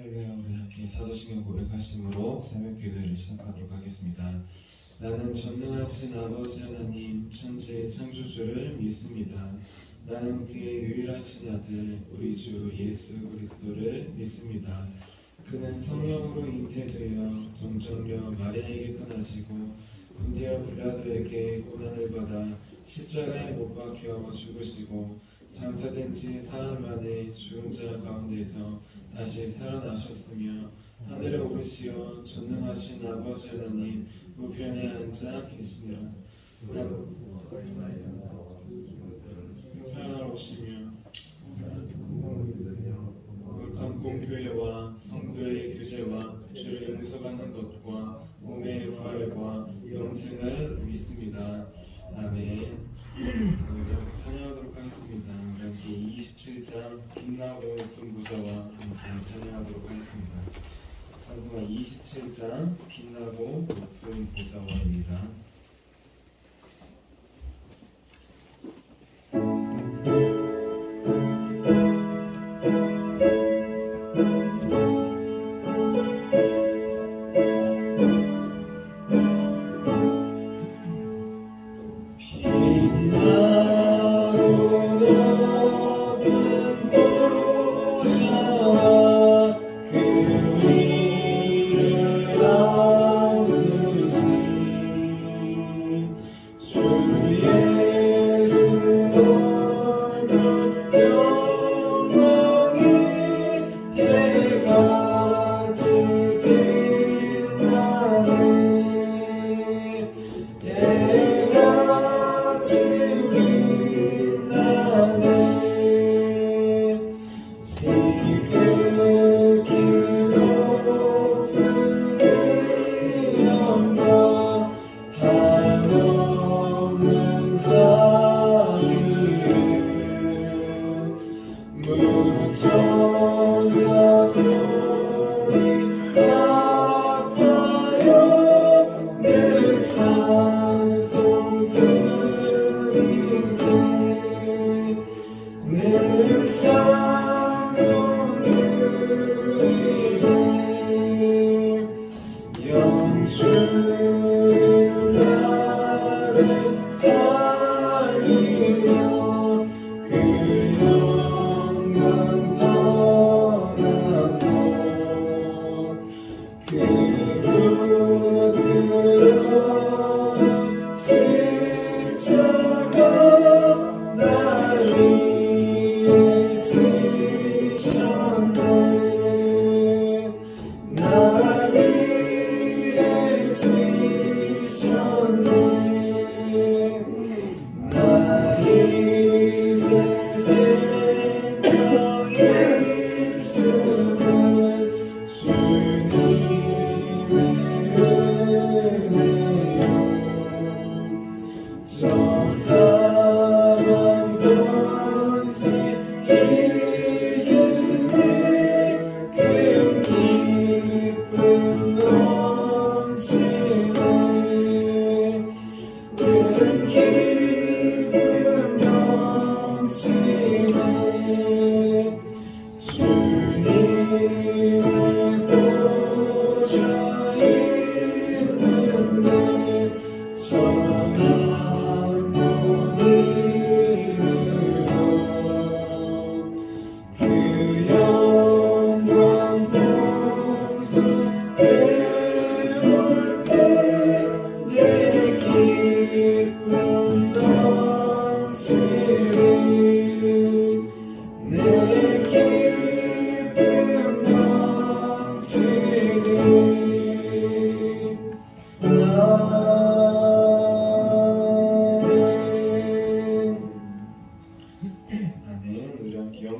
할렐루야. 우리 함께 사도신경 고백하심으로 새벽 기도를 시작하도록 하겠습니다. 나는 전능하신 아버지 하나님 천지의 창조주를 믿습니다. 나는 그의 유일하신 아들 우리 주 예수 그리스도를 믿습니다. 그는 성령으로 잉태되어 동정녀 마리아에게서 나시고 본디오 빌라도에게 고난을 받아 십자가에 못 박혀 죽으시고 장사된 지 사흘 만에 죽은 자 가운데서 다시 살아나셨으며 하늘에 오르시어 전능하신 아버지 하나님 우편에 앉아 계시니라. 우편하러 오시며 거룩한 공교회와 성도의 교제와 죄를 용서받는 것과 몸의 부활과 영생을 믿습니다. 아멘. 우리 함께 찬양하도록 하겠습니다. 우리 함께 27장 빛나고 높은 보좌와 함께 찬양하도록 하겠습니다. 찬송가 27장 빛나고 높은 보좌와입니다.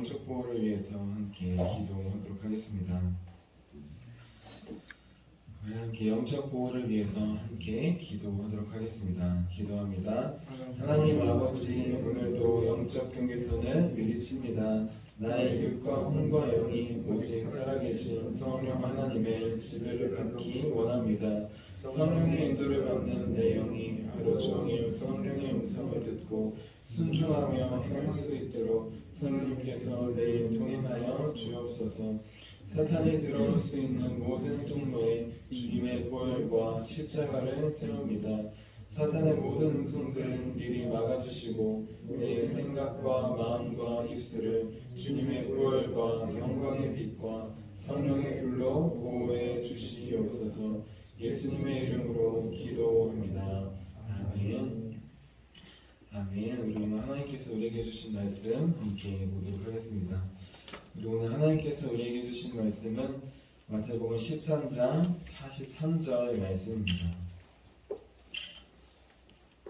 영적 보호를 위해서 함께 기도하도록 하겠습니다. 우리 함께 영적 보호를 위해서 함께 기도하도록 하겠습니다. 기도합니다. 하나님 아버지, 오늘도 영적 경계선을 미리 칩니다. 나의 육과 혼과 영이 오직 살아계신 성령 하나님의 지배를 받기 원합니다. 성령의 인도를 받는 내 영이 하루 종일 성령의 음성을 듣고 순종하며 행할 수 있도록 성령님께서 내일 동행하여 주옵소서. 사탄이 들어올 수 있는 모든 통로에 주님의 보혈과 십자가를 세웁니다. 사탄의 모든 음성들은 미리 막아주시고 내 생각과 마음과 입술을 주님의 보혈과 영광의 빛과 성령의 불로 보호해 주시옵소서. 예수님의 이름으로 기도합니다. 아멘. 아멘. 우리 오늘 하나님께서 우리에게 주신 말씀 함께 보도록 하겠습니다. 우리 오늘 하나님께서 우리에게 주신 말씀은 마태복음 13장 43절 말씀입니다.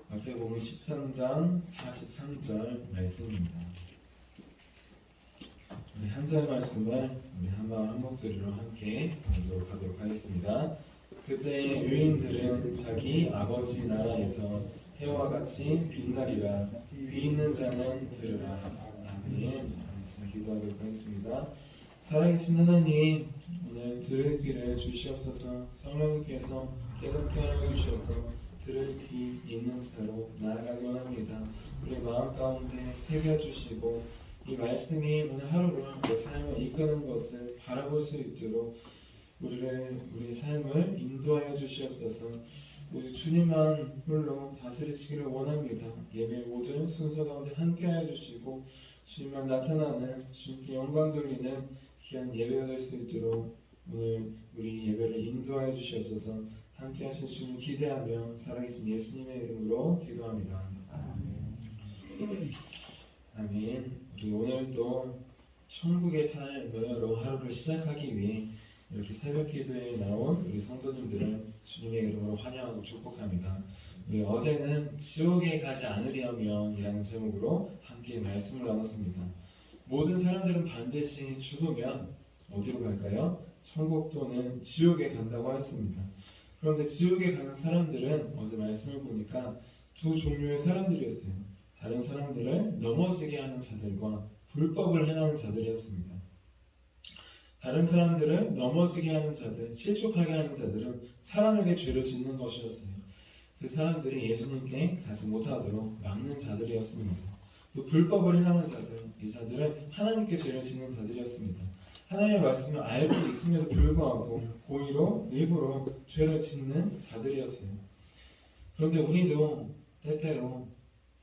마태복음 13장 43절 말씀입니다. 우리 한 절 말씀을 우리 한 목소리로 함께 봉독하도록 하겠습니다. 그때 유인들은 자기 아버지 나라에서 해와 같이 빛나리라. 귀 있는 자는 들으라. 아멘. 기도하도록 하겠습니다. 살아계신 하나님, 오늘 들을 귀를 주시옵소서. 성령님께서 깨닫게 하여 주셔서 들을 귀 있는 자로 나아가기 원합니다. 우리 마음 가운데 새겨주시고 이 말씀이 오늘 하루를 내 삶을 이끄는 것을 바라볼 수 있도록 우리 삶을 인도하여 주시옵소서. 우리 주님만 홀로 다스리시기를 원합니다. 예배 모든 순서 가운데 함께하여 주시고 주님만 나타나는 주님께 영광 돌리는 귀한 예배가 될 수 있도록 오늘 우리 예배를 인도하여 주시옵소서. 함께 하신 주님 기대하며 살아계신 예수님의 이름으로 기도합니다. 아멘. 우리 오늘도 천국의 삶으로 하루를 시작하기 위해 이렇게 새벽 기도에 나온 우리 성도님들을 주님의 이름으로 환영하고 축복합니다. 우리 어제는 지옥에 가지 않으려면 이라는 제목으로 함께 말씀을 나눴습니다. 모든 사람들은 반드시 죽으면 어디로 갈까요? 천국 또는 지옥에 간다고 했습니다. 그런데 지옥에 가는 사람들은 어제 말씀을 보니까 두 종류의 사람들이었어요. 다른 사람들을 넘어지게 하는 자들과 불법을 행하는 자들이었습니다. 다른 사람들을 넘어지게 하는 자들, 실족하게 하는 자들은 사람에게 죄를 짓는 것이었어요. 그 사람들이 예수님께 가지 못하도록 막는 자들이었습니다. 또 불법을 행하는 자들, 이 자들은 하나님께 죄를 짓는 자들이었습니다. 하나님의 말씀을 알고 있음에도 불구하고 고의로 일부러 죄를 짓는 자들이었어요. 그런데 우리도 때때로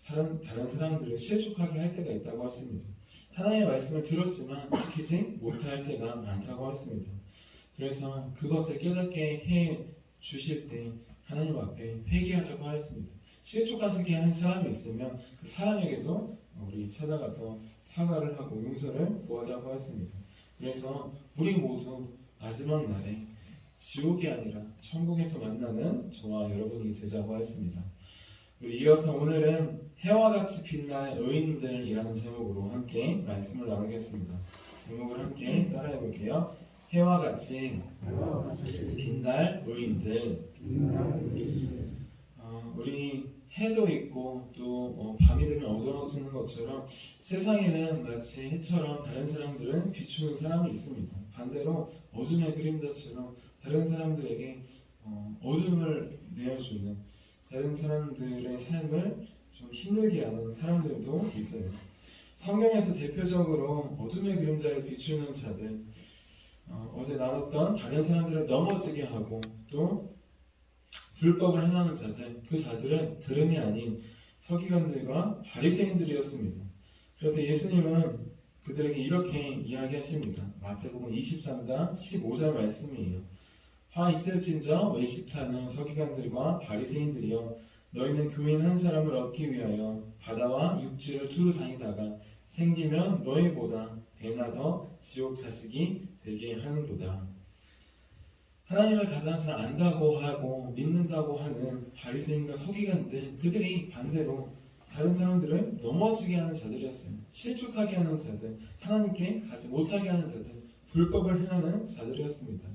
다른 사람들을 실족하게 할 때가 있다고 했습니다. 하나님의 말씀을 들었지만 지키지 못할 때가 많다고 했습니다. 그래서 그것을 깨닫게 해 주실 때 하나님 앞에 회개하자고 하였습니다. 실족하게 하는 사람이 있으면 그 사람에게도 우리 찾아가서 사과를 하고 용서를 구하자고 하였습니다. 그래서 우리 모두 마지막 날에 지옥이 아니라 천국에서 만나는 저와 여러분이 되자고 하였습니다. 우리 이어서 오늘은 해와 같이 빛날 의인들이라는 제목으로 함께 말씀을 나누겠습니다. 제목을 함께 따라해 볼게요. 해와 같이 빛날 의인들. 우리 해도 있고 또 밤이 되면 어두워지는 것처럼 세상에는 마치 해처럼 다른 사람들은 비추는 사람이 있습니다. 반대로 어둠의 그림자처럼 다른 사람들에게 어둠을 내어주는, 다른 사람들의 삶을 좀 힘들게 하는 사람들도 있어요. 성경에서 대표적으로 어둠의 그림자를 비추는 자들, 어제 나눴던 다른 사람들을 넘어지게 하고 또 불법을 행하는 자들, 그 자들은 들음이 아닌 서기관들과 바리새인들이었습니다. 그래서 예수님은 그들에게 이렇게 이야기하십니다. 마태복음 23장 15절 말씀이에요. 화 있을진저 외식하는 서기관들과 바리새인들이여, 너희는 교인 한 사람을 얻기 위하여 바다와 육지를 두루 다니다가 생기면 너희보다 배나 더 지옥 자식이 되게 하는도다. 하나님을 가장 잘 안다고 하고 믿는다고 하는 바리새인과 서기관들, 그들이 반대로 다른 사람들을 넘어지게 하는 자들이었어요. 실족하게 하는 자들, 하나님께 가지 못하게 하는 자들, 불법을 행하는 자들이었습니다.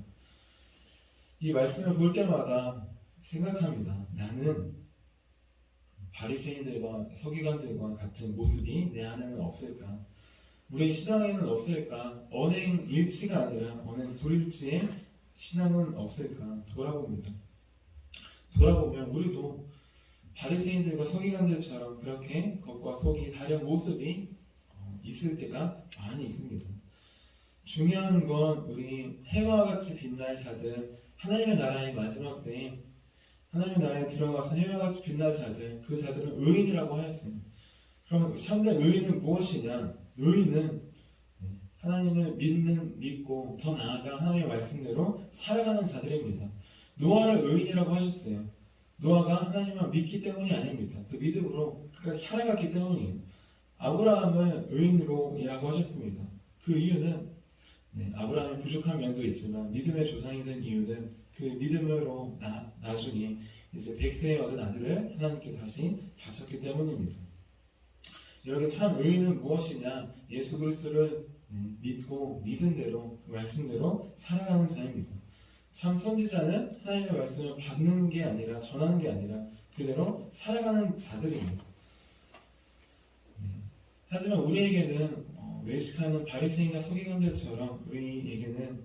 이 말씀을 볼 때마다 생각합니다. 나는 바리새인들과 서기관들과 같은 모습이 내 안에는 없을까? 우리 신앙에는 없을까? 언행 일치가 아니라 언행 불일치의 신앙은 없을까? 돌아봅니다. 돌아보면 우리도 바리새인들과 서기관들처럼 그렇게 겉과 속이 다른 모습이 있을 때가 많이 있습니다. 중요한 건 우리 해와 같이 빛날 자들, 하나님의 나라의 마지막 때에 하나님의 나라에 들어가서 해와 같이 빛날 자들, 그 자들은 의인이라고 하였습니다. 그럼 참된 의인은 무엇이냐? 의인은 하나님을 믿고 더 나아가 하나님의 말씀대로 살아가는 자들입니다. 노아를 의인이라고 하셨어요. 노아가 하나님을 믿기 때문이 아닙니다. 그 믿음으로 끝까지 살아갔기 때문이에요. 아브라함을 의인으로라고 하셨습니다. 그 이유는 아브라함의 부족한 면도 있지만 믿음의 조상이 된 이유는 그 믿음으로 나중에 이제 100세에 얻은 아들을 하나님께 다시 바쳤기 때문입니다. 이렇게 참 의인은 무엇이냐? 예수 그리스도를 믿고 믿은 대로 그 말씀대로 살아가는 자입니다. 참 선지자는 하나님의 말씀을 받는 게 아니라 전하는 게 아니라 그대로 살아가는 자들입니다. 하지만 우리에게는 외식하는 바리새인과 서기관들처럼 우리에게는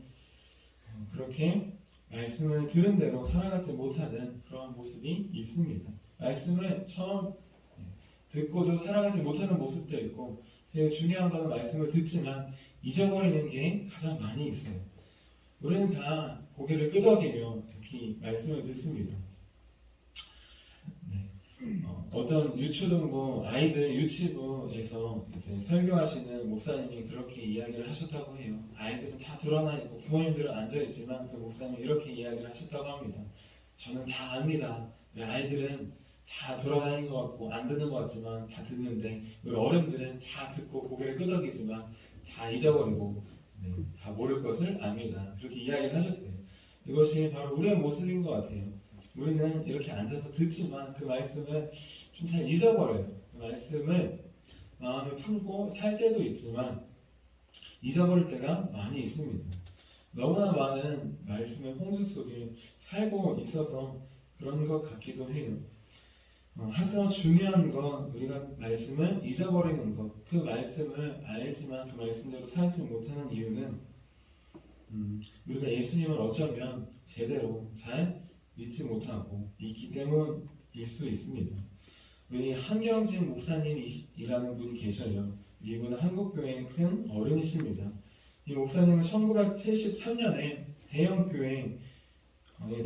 그렇게 말씀을 들은 대로 살아가지 못하는 그런 모습이 있습니다. 말씀을 처음 듣고도 살아가지 못하는 모습도 있고, 제일 중요한 것은 말씀을 듣지만 잊어버리는 게 가장 많이 있어요. 우리는 다 고개를 끄덕이며 이렇게 말씀을 듣습니다. 어떤 유초등부 아이들 유치부에서 이제 설교하시는 목사님이 그렇게 이야기를 하셨다고 해요. 아이들은 다 돌아나 있고 부모님들은 앉아 있지만 그 목사님이 이렇게 이야기를 하셨다고 합니다. 저는 다 압니다. 우리 아이들은 다 돌아다니는 것 같고 안 듣는 것 같지만 다 듣는데 우리 어른들은 다 듣고 고개를 끄덕이지만 다 잊어버리고 다 모를 것을 압니다. 그렇게 이야기를 하셨어요. 이것이 바로 우리의 모습인 것 같아요. 우리는 이렇게 앉아서 듣지만 그 말씀을 좀 잘 잊어버려요. 그 말씀을 마음에 품고 살 때도 있지만 잊어버릴 때가 많이 있습니다. 너무나 많은 말씀의 홍수 속에 살고 있어서 그런 것 같기도 해요. 하지만 중요한 건 우리가 말씀을 잊어버리는 것, 그 말씀을 알지만 그 말씀대로 살지 못하는 이유는 우리가 예수님을 어쩌면 제대로 잘 믿지 못하고 있기 때문일 수 있습니다. 우리 한경진 목사님이라는 분이 계셔요. 이분은 한국교회의 큰 어른이십니다. 이 목사님은 1973년에 대형교회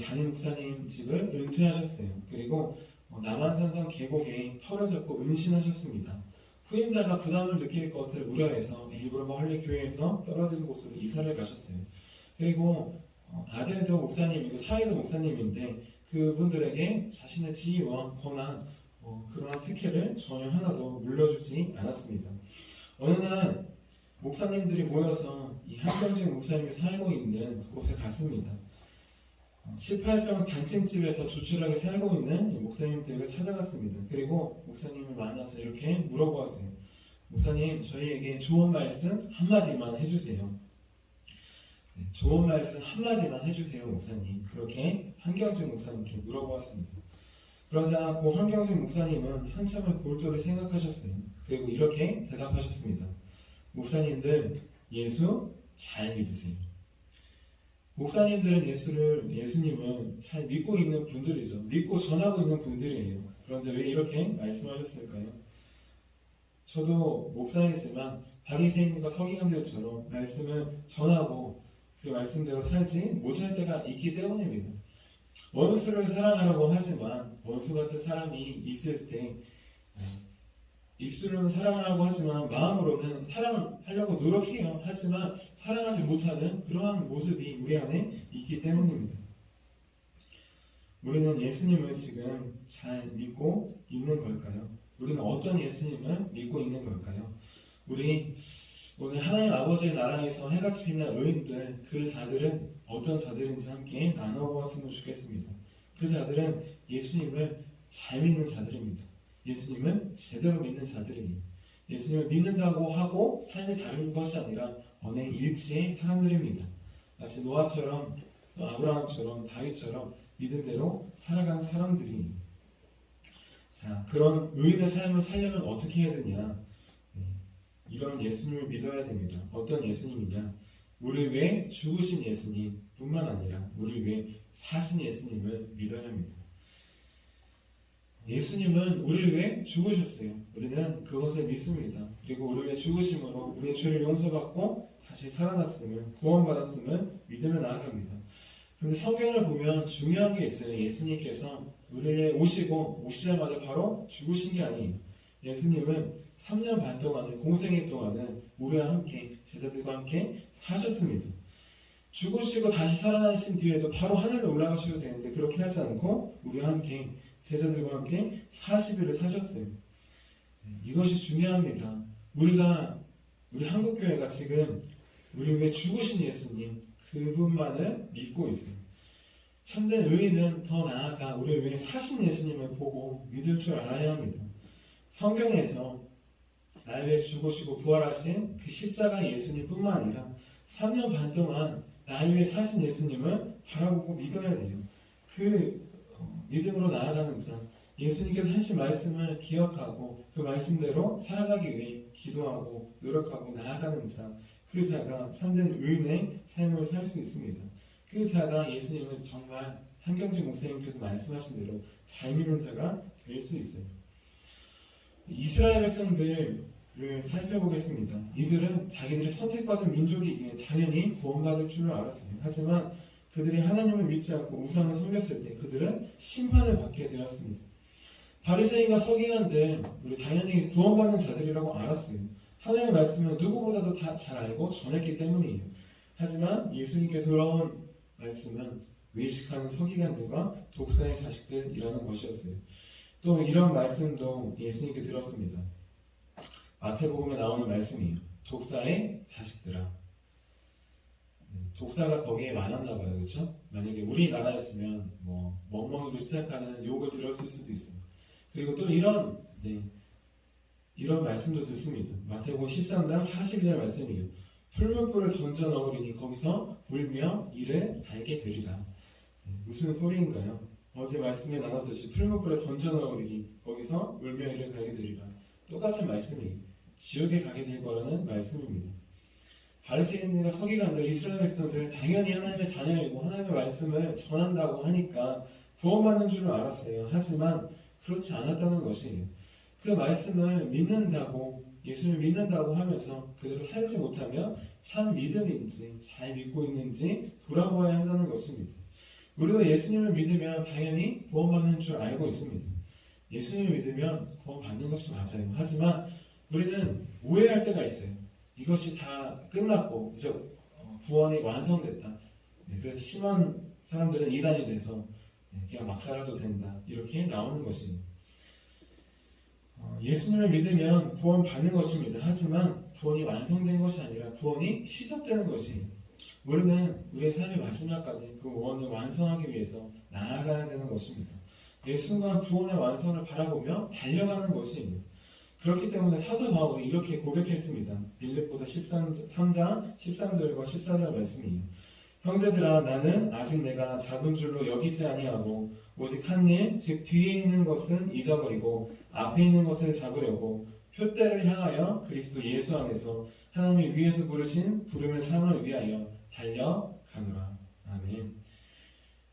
담임 목사님 집을 은퇴하셨어요. 그리고 남한산성 계곡에 털을 젓고 은신하셨습니다. 후임자가 부담을 느낄 것을 우려해서 일부러 멀리 교회에서 떨어진 곳으로 이사를 가셨어요. 그리고 아들도 목사님이고 사위도 목사님인데 그분들에게 자신의 지위와 권한 그러한 특혜를 전혀 하나도 물려주지 않았습니다. 어느 날 목사님들이 모여서 이 한경진 목사님이 살고 있는 곳에 갔습니다. 18평 단층집에서 조촐하게 살고 있는 목사님들을 찾아갔습니다. 그리고 목사님을 만나서 이렇게 물어보았어요. 목사님, 저희에게 좋은 말씀 한마디만 해주세요. 좋은 말씀 한마디만 해주세요, 목사님. 그렇게 한경진 목사님께 물어보았습니다. 그러자 그 한경진 목사님은 한참을 골똘히 생각하셨어요. 그리고 이렇게 대답하셨습니다. 목사님들, 예수 잘 믿으세요. 목사님들은 예수님을 잘 믿고 있는 분들이죠. 믿고 전하고 있는 분들이에요. 그런데 왜 이렇게 말씀하셨을까요? 저도 목사이지만 바리새인과 서기관들처럼 말씀을 전하고 그 말씀대로 살지 못할 때가 있기 때문입니다. 원수를 사랑하려고 하지만 원수 같은 사람이 있을 때 입술로는 사랑하려고 하지만 마음으로는 사랑하려고 노력해요. 하지만 사랑하지 못하는 그러한 모습이 우리 안에 있기 때문입니다. 우리는 예수님을 지금 잘 믿고 있는 걸까요? 우리는 어떤 예수님을 믿고 있는 걸까요? 우리 오늘 하나님 아버지의 나라에서 해같이 빛난 의인들, 그 자들은 어떤 자들인지 함께 나눠보았으면 좋겠습니다. 그 자들은 예수님을 잘 믿는 자들입니다. 예수님은 제대로 믿는 자들이에요. 예수님을 믿는다고 하고 삶이 다른 것이 아니라 언행 일치의 사람들입니다. 마치 노아처럼 또 아브라함처럼 다윗처럼 믿음대로 살아간 사람들이에요. 자, 그런 의인의 삶을 살려면 어떻게 해야 되냐? 이런 예수님을 믿어야 됩니다. 어떤 예수님이냐? 우리 위해 죽으신 예수님 뿐만 아니라 우리 위해 사신 예수님을 믿어야 합니다. 예수님은 우리를 위해 죽으셨어요. 우리는 그것을 믿습니다. 그리고 우리를 위해 죽으심으로 우리의 죄를 용서받고 다시 살아났으면, 구원받았으면 믿으며 나아갑니다. 그런데 성경을 보면 중요한 게 있어요. 예수님께서 우리를 위해 오시자마자 바로 죽으신 게 아니에요. 예수님은 3년 반 동안의 공생애 동안은 우리와 함께, 제자들과 함께 사셨습니다. 죽으시고 다시 살아나신 뒤에도 바로 하늘로 올라가셔도 되는데 그렇게 하지 않고 우리와 함께, 제자들과 함께 40일을 사셨어요. 이것이 중요합니다. 우리 한국교회가 지금 우리 위해 죽으신 예수님, 그분만을 믿고 있어요. 참된 의인은 더 나아가 우리를 위해 사신 예수님을 보고 믿을 줄 알아야 합니다. 성경에서 나를 위해 죽으시고 부활하신 그 십자가 예수님뿐만 아니라 3년 반 동안 나를 위해 사신 예수님을 바라보고 믿어야 돼요. 그 믿음으로 나아가는 자, 예수님께서 하신 말씀을 기억하고 그 말씀대로 살아가기 위해 기도하고 노력하고 나아가는 자, 그 자가 참된 의인의 삶을 살 수 있습니다. 그 자가 예수님을 정말 한경직 목사님께서 말씀하신 대로 잘 믿는 자가 될 수 있어요. 이스라엘 백성들을 살펴보겠습니다. 이들은 자기들이 선택받은 민족이기에 당연히 구원받을 줄 알았어요. 하지만 그들이 하나님을 믿지 않고 우상을 섬겼을 때 그들은 심판을 받게 되었습니다. 바리새인과 서기관들, 우리 당연히 구원받는 자들이라고 알았어요. 하나님의 말씀은 누구보다도 다 잘 알고 전했기 때문이에요. 하지만 예수님께 돌아온 말씀은 외식하는 서기관들과 독사의 자식들이라는 것이었어요. 또 이런 말씀도 예수님께 들었습니다. 마태복음에 나오는 말씀이에요. 독사의 자식들아. 독사가 거기에 많았나 봐요. 그렇죠? 만약에 우리나라였으면 멍멍이로 시작하는 욕을 들었을 수도 있어요. 그리고 또 이런 말씀도 듣습니다. 마태복음 13장 42절 말씀이에요. 풀무불을 던져 넣으리니 거기서 불며 이를 달게 되리라. 무슨 소리인가요? 어제 말씀에 나눴듯이 풀무불에 던져 넣으리니 거기서 울며 이를 달게 되리라. 똑같은 말씀이에요. 지옥에 가게 될 거라는 말씀입니다. 바리새인들과 서기관들, 이스라엘 백성들은 당연히 하나님의 자녀이고 하나님의 말씀을 전한다고 하니까 구원받는 줄 알았어요. 하지만 그렇지 않았다는 것이에요. 그 말씀을 믿는다고, 예수님을 믿는다고 하면서 그대로 살지 못하면 참 믿음인지 잘 믿고 있는지 돌아보아야 한다는 것입니다. 우리도 예수님을 믿으면 당연히 구원받는 줄 알고 있습니다. 예수님을 믿으면 구원받는 것이 맞아요. 하지만 우리는 오해할 때가 있어요. 이것이 다 끝났고 이제 구원이 완성됐다. 그래서 심한 사람들은 이단이 돼서 그냥 막 살아도 된다. 이렇게 나오는 것입니다. 예수님을 믿으면 구원받는 것입니다. 하지만 구원이 완성된 것이 아니라 구원이 시작되는 것이에요. 우리는 우리의 삶의 마지막까지 그 구원을 완성하기 위해서 나아가야 되는 것입니다. 예수님과 구원의 완성을 바라보며 달려가는 것이에요. 그렇기 때문에 사도 바울이 이렇게 고백했습니다. 빌립보서 13장 13절과 14절 말씀이에요. 형제들아, 나는 아직 내가 작은 줄로 여기지 아니하고 오직 한 일, 즉 뒤에 있는 것은 잊어버리고 앞에 있는 것을 잡으려고 표대를 향하여 그리스도 예수 안에서 하나님이 위에서 부르신 부름의 상을 위하여 달려가노라. 아멘.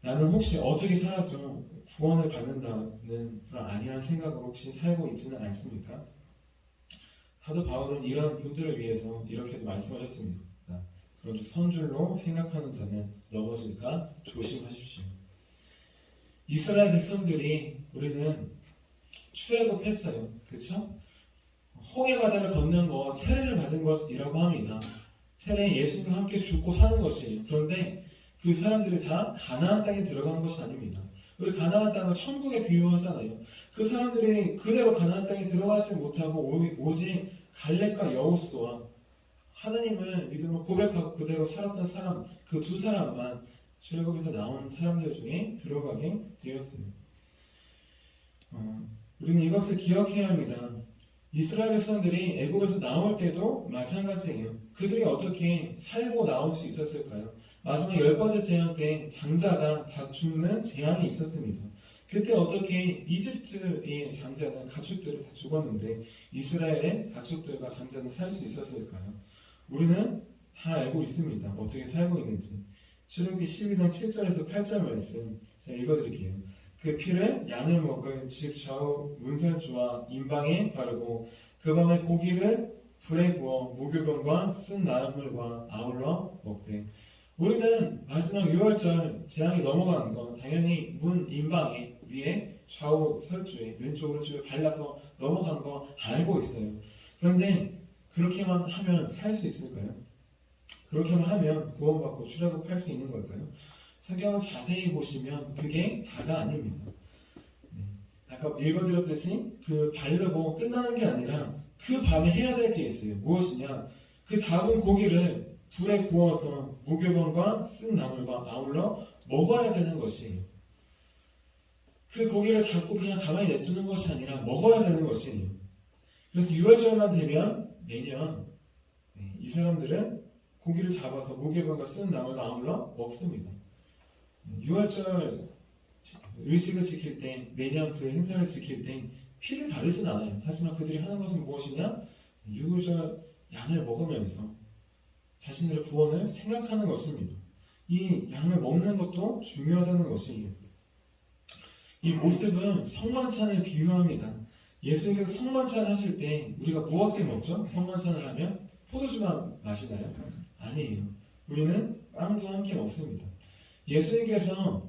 나는 혹시 어떻게 살았죠? 구원을 받는다는 그런 아니란 생각으로 혹시 살고 있지는 않습니까? 사도 바울은 이런 분들을 위해서 이렇게도 말씀하셨습니다. 그런즉 선줄로 생각하는 자는 넘어질까 조심하십시오. 이스라엘 백성들이 우리는 출애굽했어요. 그렇죠? 홍해 바다를 건넌 것, 세례를 받은 것이라고 합니다. 세례 예수님과 함께 죽고 사는 것이에요. 그런데 그 사람들이 다 가나안 땅에 들어간 것이 아닙니다. 우리 가나안 땅을 천국에 비유하잖아요. 그 사람들이 그대로 가나안 땅에 들어가지 못하고 오직 갈렙과 여호수아, 하나님을 믿음으로 고백하고 그대로 살았던 사람, 그 두 사람만 출애굽에서 나온 사람들 중에 들어가게 되었어요. 우리는 이것을 기억해야 합니다. 이스라엘 백성들이 애굽에서 나올 때도 마찬가지예요. 그들이 어떻게 살고 나올 수 있었을까요? 마지막 10번째 재앙 때 장자가 다 죽는 재앙이 있었습니다. 그때 어떻게 이집트의 장자는 가축들을 다 죽었는데 이스라엘의 가축들과 장자는 살 수 있었을까요? 우리는 다 알고 있습니다. 어떻게 살고 있는지. 출애굽기 12장 7절에서 8절 말씀 제가 읽어드릴게요. 그 피를 양을 먹을 집 좌우 문설주와 임방에 바르고 그 밤에 고기를 불에 구워 무교병과 쓴 나물과 아울러 먹되. 우리는 마지막 6월절 재앙이 넘어가는 건 당연히 문 임방에 위에 좌우 설주에 왼쪽 오른쪽에 발라서 넘어간 거 알고 있어요. 그런데 그렇게만 하면 살 수 있을까요? 그렇게만 하면 구원받고 출애굽할 수 있는 걸까요? 성경을 자세히 보시면 그게 다가 아닙니다. 아까 읽어드렸듯이 그 바르고 끝나는 게 아니라 그 밤에 해야 될 게 있어요. 무엇이냐? 그 작은 고기를 불에 구워서 무교병과 쓴 나물과 아울러 먹어야 되는 것이에요. 그 고기를 잡고 그냥 가만히 냅두는 것이 아니라 먹어야 되는 것이에요. 그래서 6월절만 되면 매년 이 사람들은 고기를 잡아서 무교병과 쓴 나물과 아울러 먹습니다. 6월절 의식을 지킬 때, 매년 그 행사를 지킬 때 피를 바르진 않아요. 하지만 그들이 하는 것은 무엇이냐? 6월절 양을 먹으면서 자신들의 구원을 생각하는 것입니다. 이 양을 먹는 것도 중요하다는 것이에요. 이 모습은 성만찬을 비유합니다. 예수님께서 성만찬 하실 때 우리가 무엇을 먹죠? 성만찬을 하면 포도주만 마시나요? 아니에요. 우리는 빵도 함께 먹습니다. 예수님께서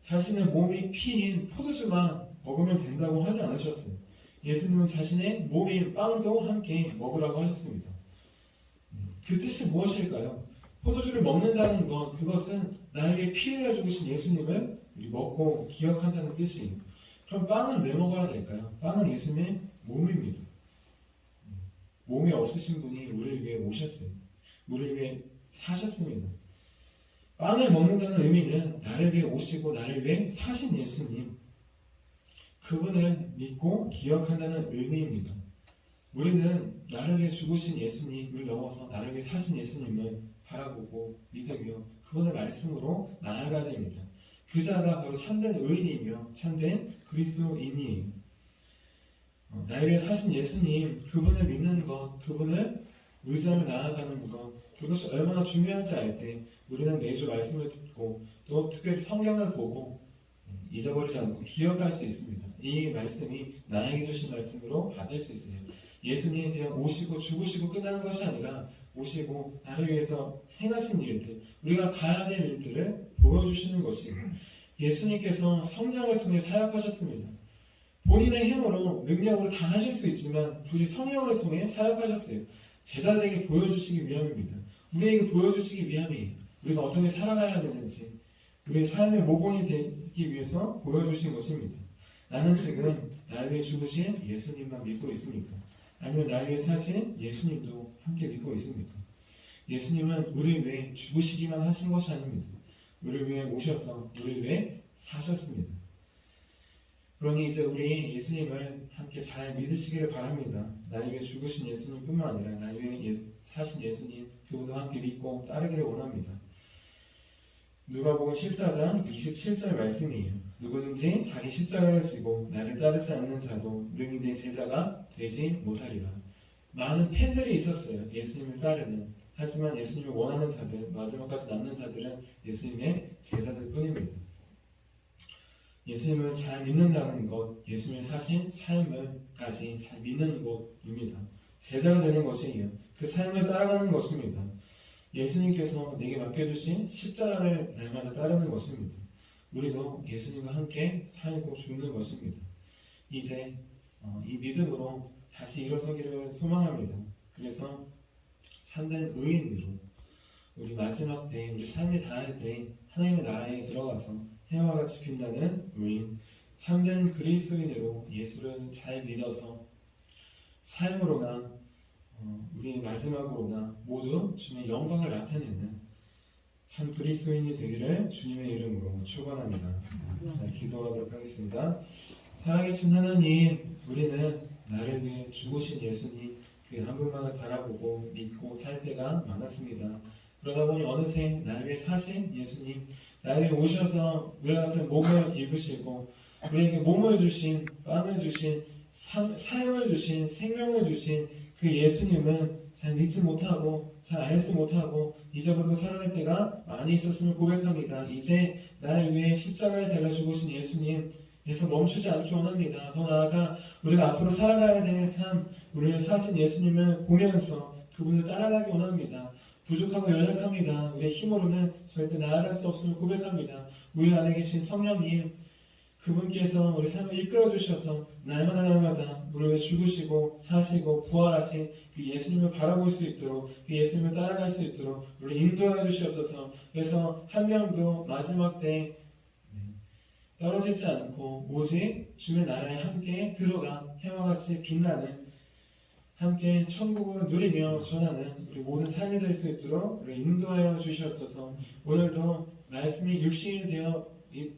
자신의 몸이 피인 포도주만 먹으면 된다고 하지 않으셨어요. 예수님은 자신의 몸인 빵도 함께 먹으라고 하셨습니다. 그 뜻이 무엇일까요? 포도주를 먹는다는 것, 그것은 나를 위해 피를 내주신 예수님을 우리 먹고 기억한다는 뜻이에요. 그럼 빵은 왜 먹어야 될까요? 빵은 예수님의 몸입니다. 몸이 없으신 분이 우리를 위해 오셨어요. 우리를 위해 사셨습니다. 빵을 먹는다는 의미는 나를 위해 오시고 나를 위해 사신 예수님, 그분을 믿고 기억한다는 의미입니다. 우리는 나를 위해 죽으신 예수님을 넘어서 나를 위해 사신 예수님을 바라보고 믿으며 그분의 말씀으로 나아가야 됩니다. 그 자가 바로 참된 의인이며 참된 그리스도인이에요. 나를 위해 사신 예수님, 그분을 믿는 것, 그분을 의지하며 나아가는 것, 그것이 얼마나 중요한지 알 때 우리는 매주 말씀을 듣고 또 특별히 성경을 보고 잊어버리지 않고 기억할 수 있습니다. 이 말씀이 나에게 주신 말씀으로 받을 수 있어요. 예수님이 그냥 오시고 죽으시고 끝나는 것이 아니라 오시고 나를 위해서 행하신 일들, 우리가 가야 될 일들을 보여주시는 것이에요. 예수님께서 성령을 통해 사역하셨습니다. 본인의 힘으로 능력으로 다 하실 수 있지만 굳이 성령을 통해 사역하셨어요. 제자들에게 보여주시기 위함입니다. 우리에게 보여주시기 위함이에요. 우리가 어떻게 살아가야 되는지, 우리의 삶의 모범이 되기 위해서 보여주신 것입니다. 나는 지금 나를 위해 죽으신 예수님만 믿고 있습니까? 아니면 나를 위해 사신 예수님도 함께 믿고 있습니까? 예수님은 우리를 위해 죽으시기만 하신 것이 아닙니다. 우리를 위해 오셔서 우리를 위해 사셨습니다. 그러니 이제 우리 예수님을 함께 잘 믿으시기를 바랍니다. 나를 위해 죽으신 예수님뿐만 아니라 나를 위해 사신 예수님, 그분도 함께 믿고 따르기를 원합니다. 누가복음 14장 27절 말씀이에요. 누구든지 자기 십자가를 지고 나를 따르지 않는 자도 능히 내 제자가 되지 못하리라. 많은 팬들이 있었어요. 예수님을 따르는. 하지만 예수님을 원하는 자들, 마지막까지 남는 자들은 예수님의 제자들 뿐입니다. 예수님을 잘 믿는다는 것, 예수님의 사신 삶을까지 잘 믿는 것입니다. 제자가 되는 것이에요. 그 삶을 따라가는 것입니다. 예수님께서 내게 맡겨주신 십자가를 날마다 따르는 것입니다. 우리도 예수님과 함께 살고 죽는 것입니다. 이제 이 믿음으로 다시 일어서기를 소망합니다. 그래서 참된 의인으로 우리 마지막 때, 우리 삶이 다할 때 하나님의 나라에 들어가서 해와 같이 핀다는 의인, 참된 그리스도인으로 예수를 잘 믿어서 삶으로나 우리 마지막으로나 모두 주님의 영광을 나타내는 참 그리스도인이 되기를 주님의 이름으로 축원합니다. 자, 기도하도록 하겠습니다. 살아계신 하나님, 우리는 나를 위해 죽으신 예수님 그 한 분만을 바라보고 믿고 살 때가 많았습니다. 그러다 보니 어느새 나를 위해 사신 예수님, 나를 위해 오셔서 우리와 같은 몸을 입으시고 우리에게 몸을 주신, 빵을 주신, 삶을 주신, 생명을 주신 그 예수님은 잘 믿지 못하고 잘 알지 못하고 잊어버리고 살아갈 때가 많이 있었음을 고백합니다. 이제 날 위해 십자가에 달려 죽으신 예수님에서 멈추지 않기 원합니다. 더 나아가 우리가 앞으로 살아가야 될 삶, 우리를 사신 예수님을 보면서 그분을 따라가기 원합니다. 부족하고 연약합니다. 우리의 힘으로는 절대 나아갈 수 없음을 고백합니다. 우리 안에 계신 성령님, 그분께서 우리 삶을 이끌어 주셔서 날마다 우리를 위해 죽으시고 사시고 부활하신 그 예수님을 바라볼 수 있도록, 그 예수님을 따라갈 수 있도록 우리 인도해 주시옵소서. 그래서 한 명도 마지막 때 떨어지지 않고 오직 주의 나라에 함께 들어가 해와 같이 빛나는, 함께 천국을 누리며 전하는 우리 모든 삶이 될 수 있도록 우리 인도하여 주시옵소서. 오늘도 말씀이 육신이 되어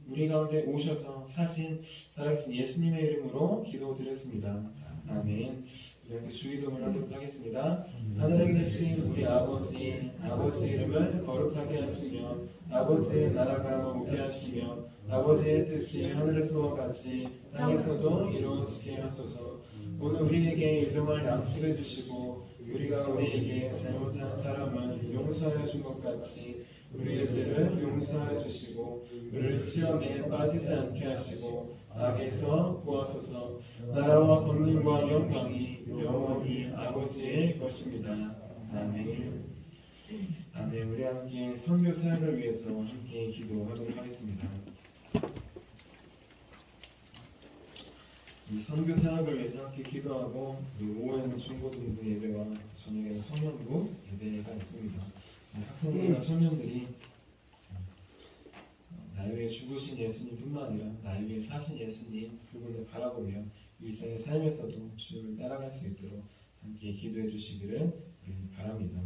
우리 가운데 오셔서 사신 살아계신 예수님의 이름으로 기도드렸습니다. 아멘. 우리 함께 주기도문을 하도록 하겠습니다. 하늘에 계신 우리 아버지, 아버지의 이름을 거룩하게 하시며 아버지의 나라가 오게 하시며 아버지의 뜻이 하늘에서와 같이 땅에서도 이루어지게 하소서. 오늘 우리에게 일용할 양식을 주시고 우리가 우리에게 잘못한 사람을 용서하여 준 것 같이 우리의 죄를 용서하여 주시고 우리를 시험에 빠지지 않게 하시고 악에서 구하소서. 나라와 권능과 영광이 영원히 아버지의 것입니다. 아멘. 아멘. 우리 함께 선교 사역을 위해서 함께 기도하도록 하겠습니다. 이 선교 사역을 위해서 함께 기도하고 그리고 오후에는 중고등부 예배와 저녁에는 청년부 예배가 있습니다. 학생들과 청년들이 나를 위해 죽으신 예수님뿐만 아니라 나를 위해 사신 예수님 그분을 바라보며 일상의 삶에서도 주님을 따라갈 수 있도록 함께 기도해 주시기를 바랍니다.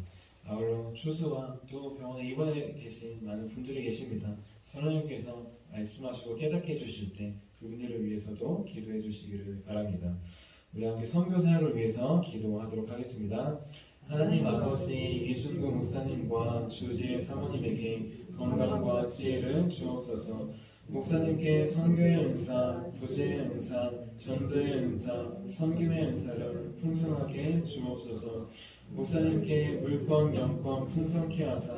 아울러 추수와 또 병원에 입원해 계신 많은 분들이 계십니다. 성령님께서 말씀하시고 깨닫게 해주실 때 그분들을 위해서도 기도해 주시기를 바랍니다. 우리 함께 선교 사역을 위해서 기도하도록 하겠습니다. 하나님 아버지, 이준구 목사님과 주지의 사모님에게 건강과 지혜를 주옵소서. 목사님께 선교의 은사, 구제의 은사, 전도의 은사, 섬김의 은사를 풍성하게 주옵소서. 목사님께 물권, 영권 풍성케 하사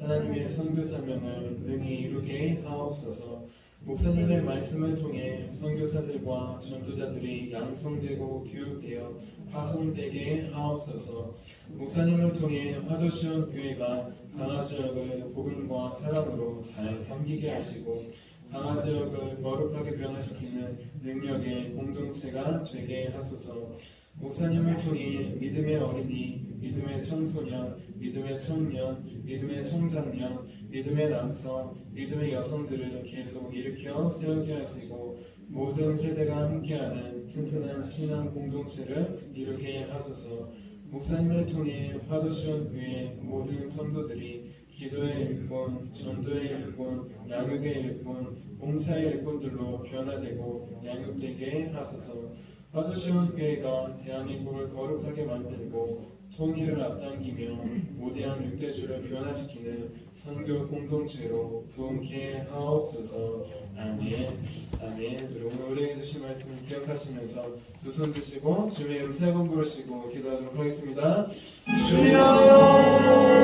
하나님의 선교 사명을 능히 이루게 하옵소서. 목사님의 말씀을 통해 선교사들과 전도자들이 양성되고 교육되어 파송되게 하옵소서. 목사님을 통해 화도시원 교회가 강화지역을 복음과 사랑으로 잘 섬기게 하시고 강화지역을 거룩하게 변화시키는 능력의 공동체가 되게 하소서. 목사님을 통해 믿음의 어린이, 믿음의 청소년, 믿음의 청년, 믿음의 청장년, 믿음의 남성, 믿음의 여성들을 계속 일으켜 세우게 하시고 모든 세대가 함께하는 튼튼한 신앙 공동체를 이루게 하소서. 목사님을 통해 화도시원 교회 모든 성도들이 기도의 일꾼, 전도의 일꾼, 양육의 일꾼, 봉사의 일꾼들로 변화되고 양육되게 하소서. 화도시원 교회가 대한민국을 거룩하게 만들고 통일을 앞당기며 모대한 육대주를 변화시키는 선교 공동체로 부흥케 하옵소서. 아멘. 아멘. 그리고 오늘 우리에게 주신 말씀을 기억하시면서 두 손 드시고 주의 이름 세 번 부르시고 기도하도록 하겠습니다. 주여